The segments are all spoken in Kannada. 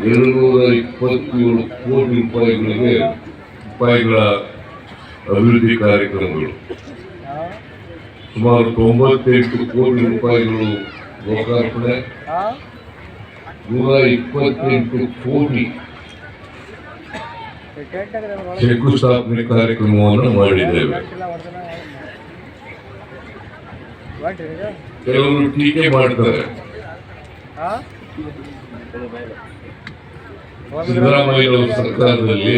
227 ಕೋಟಿ ರೂಪಾಯಿಗಳ ಅಭಿವೃದ್ಧಿ ಕಾರ್ಯಕ್ರಮಗಳು, ಸುಮಾರು 98 ಕೋಟಿ ರೂಪಾಯಿಗಳು ಲೋಕಾರ್ಪಣೆ, 128 ಕೋಟಿ ಶಂಕುಸ್ಥಾಪನೆ ಕಾರ್ಯಕ್ರಮವನ್ನು ಮಾಡಿದ್ದೇವೆ. ಕೆಲವರು ಟೀಕೆ ಮಾಡ್ತಾರೆ, ಸಿದ್ದರಾಮಯ್ಯ ಸರ್ಕಾರದಲ್ಲಿ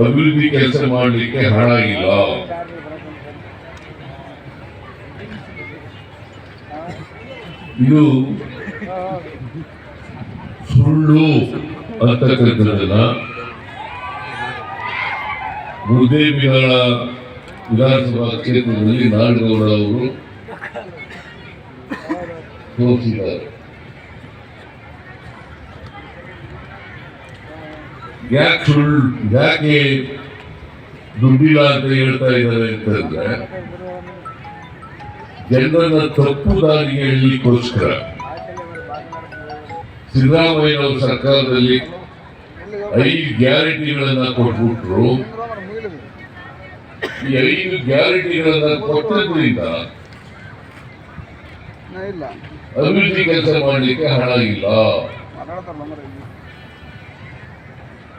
ಅಭಿವೃದ್ಧಿ ಕೆಲಸ ಮಾಡಲಿಕ್ಕೆ ಹಣ ಇಲ್ಲ, ಇದು ಸುಳ್ಳು ಅಂತಕ್ಕಂಥದ್ದನ್ನ ಮುದ್ದೇಬಿಹಾಳ ವಿಧಾನಸಭಾ ಕ್ಷೇತ್ರದಲ್ಲಿ ನಾಡಗೌಡ ಅವರು ತೋರಿಸಿದ್ದಾರೆ. ಯಾಕೆ ದುಡ್ಡಿಲ್ಲ ಅಂತ ಹೇಳ್ತಾ ಇದ್ದಾರೆ ಅಂತಂದ್ರೆ, ಜನರನ್ನ ತಪ್ಪು ದಾರಿಗೆ ಎಳ್ಳಿಕ್ಕೋಸ್ಕರ ಸಿದ್ದರಾಮಯ್ಯ ಅವರ ಸರ್ಕಾರದಲ್ಲಿ 5 ಗ್ಯಾರಂಟಿಗಳನ್ನ ಕೊಟ್ಬಿಟ್ರು. ಈ 5 ಗ್ಯಾರಂಟಿಗಳನ್ನ ಕೊಟ್ಟದ್ರಿಂದ ಅಭಿವೃದ್ಧಿ ಕೆಲಸ ಮಾಡಲಿಕ್ಕೆ ಹಣ ಇಲ್ಲ.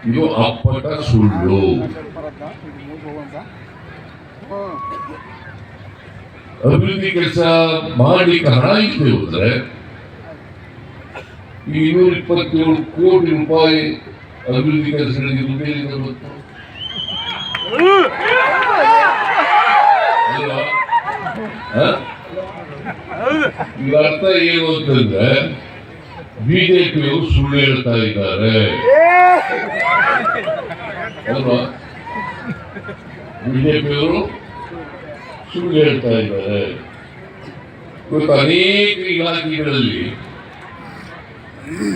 ಇದು ಅಪ್ಪಟ ಸುಳ್ಳು. ಅಭಿವೃದ್ಧಿ ಕೆಲಸ ಮಾಡಲಿಕ್ಕೆ ಹಣ ಇತ್ತು ಹೋದ್ರೆ 227 ಕೋಟಿ ರೂಪಾಯಿ ಅಭಿವೃದ್ಧಿ ಕೆಲಸಗಳಿಗೆ ದುಡ್ಡಿನಿಂದ ಬಂತು. ಇದರ ಅರ್ಥ ಏನು ಅಂತಂದ್ರೆ, ಬಿಜೆಪಿಯವರು ಸುಳ್ಳು ಹೇಳ್ತಾ ಇದ್ದಾರೆ ಅಲ್ವಾ? ಬಿಜೆಪಿಯವರು ಸುಳ್ಳು ಹೇಳ್ತಾ ಇದ್ದಾರೆ. ಇವತ್ತು ಅನೇಕ ಇಲಾಖೆಗಳಲ್ಲಿ,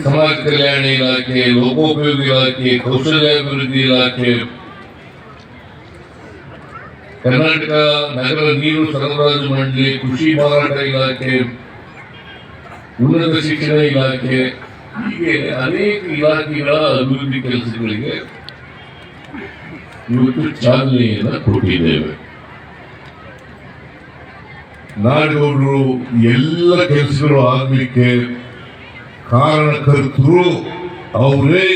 ಸಮಾಜ ಕಲ್ಯಾಣ ಇಲಾಖೆ, ಲೋಕೋಪಯೋಗಿ ಇಲಾಖೆ, ಕೌಶಲ್ಯಾಭಿವೃದ್ಧಿ ಇಲಾಖೆ, ಕರ್ನಾಟಕ ನಗರ ನೀರು ಸರಬರಾಜು ಮಂಡಳಿ, ಕೃಷಿ ಮಾರಾಟ ಇಲಾಖೆ, ಉನ್ನತ ಶಿಕ್ಷಣ ಇಲಾಖೆ, ಹೀಗೆ ಅನೇಕ ಇಲಾಖೆಗಳ ಅಭಿವೃದ್ಧಿ ಕೆಲಸಗಳಿಗೆ ಇವತ್ತು ಚಾಲನೆಯನ್ನು ಕೊಟ್ಟಿದ್ದೇವೆ. ನಾಡಗೌಡರು ಎಲ್ಲ ಕೆಲಸಗಳು ಆಗಲಿಕ್ಕೆ ಕಾರಣಕರ್ತರು ಅವರೇ.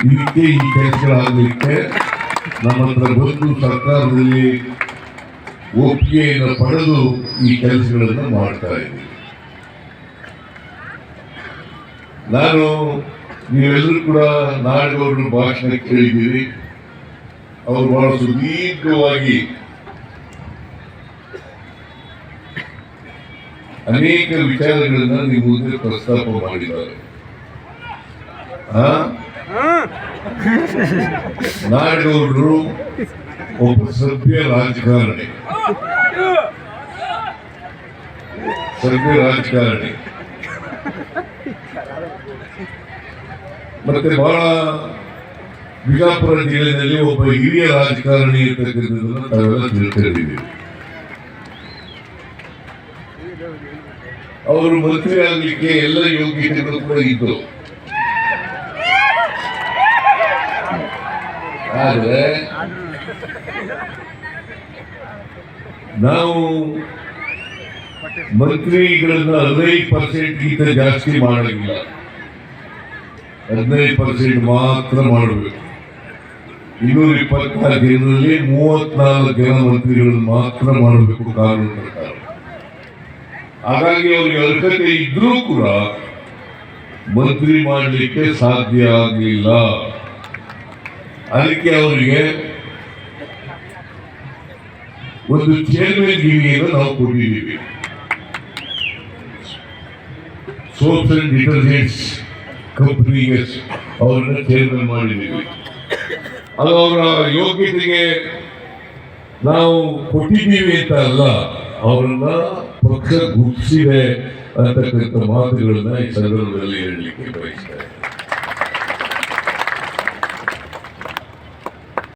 ಇದಕ್ಕೆ ಈ ಕೆಲಸಗಳಾಗಲಿಕ್ಕೆ ನಮ್ಮ ಹತ್ರ ಬಂದು ಸರ್ಕಾರದಲ್ಲಿ ಒಪ್ಪಿಗೆಯನ್ನು ಪಡೆದು ಈ ಕೆಲಸಗಳನ್ನು ಮಾಡ್ತಾ ಇದ್ದೀವಿ. ನೀವೆಲ್ಲರೂ ಕೂಡ ನಾಡಗೌಡರ ಭಾಷಣ ಕೇಳಿದ್ದೀರಿ. ಅವರು ಬಹಳ ಸುದೀರ್ಘವಾಗಿ ಅನೇಕ ವಿಚಾರಗಳನ್ನ ನಿಮ್ಮ ಮುಂದೆ ಪ್ರಸ್ತಾಪ ಮಾಡಿದ್ದಾರೆ. ನಾಡಗೌಡರು ಒಬ್ಬ ಸಭ್ಯ ರಾಜಕಾರಣಿ, ಮತ್ತೆ ಬಹಳ ಬಿಜಾಪುರ ಜಿಲ್ಲೆಯಲ್ಲಿ ಒಬ್ಬ ಹಿರಿಯ ರಾಜಕಾರಣಿ ಇರ್ತಕ್ಕಂಥದ್ದನ್ನು ತಾವೆಲ್ಲ ತಿಳ್ಕೊಂಡಿದ್ದೀವಿ. ಅವರು ಮಂತ್ರಿ ಆಗಲಿಕ್ಕೆ ಎಲ್ಲ ಯೋಗ್ಯತೆಗಳು ಕೂಡ ಇದ್ದು, ಆದ್ರೆ ನಾವು ಮಂತ್ರಿಗಳನ್ನ 15% ಜಾಸ್ತಿ ಮಾಡಲಿಲ್ಲ, 15% ಮಾತ್ರ ಮಾಡಬೇಕು. 224 ಜನರಲ್ಲಿ 34 ಜನ ಮಂತ್ರಿಗಳನ್ನು ಮಾತ್ರ ಮಾಡಬೇಕು ಕಾನೂನು ಪ್ರಕಾರ. ಹಾಗಾಗಿ ಅವರಿಗೆ ಅರ್ಹತೆ ಇದ್ರೂ ಕೂಡ ಮಂತ್ರಿ ಮಾಡಲಿಕ್ಕೆ ಸಾಧ್ಯ ಆಗಲಿಲ್ಲ. ಅದಕ್ಕೆ ಅವರಿಗೆ ಒಂದು ಚೇರ್ಮನ್ ಗಿರಿಯನ್ನು ನಾವು ಕೊಟ್ಟಿದ್ದೀವಿ. ಸೋಪ್ಸ್ ಅಂಡ್ ಡಿಟರ್ಜೆಂಟ್ಸ್ ಕಂಪನಿಗೆ ಅವರನ್ನ ಚೇರ್ಮನ್ ಮಾಡಿದ್ದೀವಿ. ಅದು ಅವರ ಯೋಗ್ಯತೆಗೆ ನಾವು ಕೊಟ್ಟಿದ್ದೀವಿ ಅಂತ ಅಲ್ಲ, ಅವರನ್ನ ಪಕ್ಷ ಗುರುತಿಸಿದೆ ಅಂತಕ್ಕಂಥ ಮಾತುಗಳನ್ನ ಈ ಸಂದರ್ಭದಲ್ಲಿ ಹೇಳಲಿಕ್ಕೆ ಬಯಸ್ತಾರೆ.